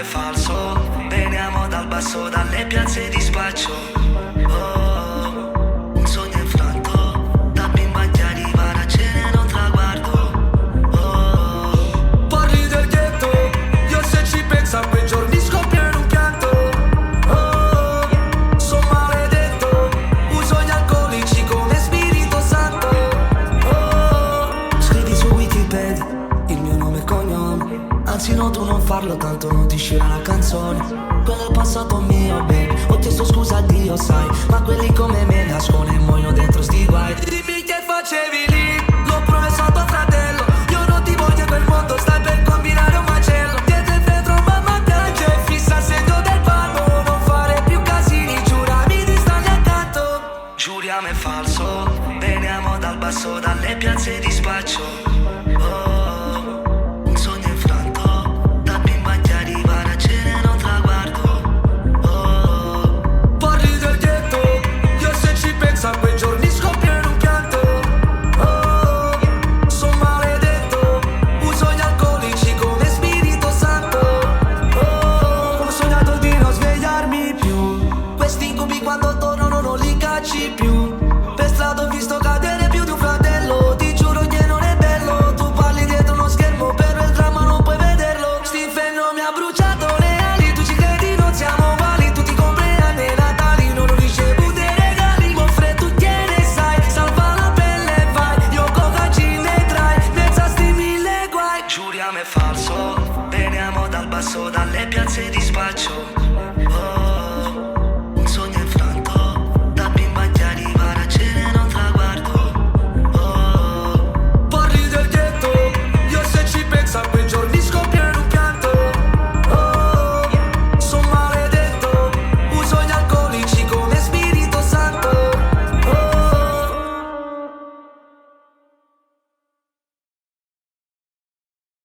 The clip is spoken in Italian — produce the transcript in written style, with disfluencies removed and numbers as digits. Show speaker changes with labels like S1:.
S1: è falso. Veniamo dal basso, dalle piazze di spaccio. Oh, un sogno infranto, da bimba ti arriva la cena in un traguardo. Oh,
S2: parli del ghetto, io se ci penso a quei giorni scoppio in un pianto. Oh, son maledetto, uso gli alcolici come Spirito Santo. Oh,
S1: scrivi su Wikipedia il mio nome e cognome. Anzi no, tu non farlo, tanto non ti uscirà la canzone. Quello è passato mio, baby. Ho chiesto scusa a Dio, sai, ma quelli come me nascono e muoiono dentro sti guai.
S2: dimmi che facevi lì, l'ho promesso a tuo fratello. Io non ti voglio per mondo, stai per combinare un macello. Dietro il vetro mamma piange, fissa il segno del palmo. Non fare più casini, giurami di stargli accanto.
S1: Giuriamo è falso, veniamo dal basso, dalle piazze di spaccio.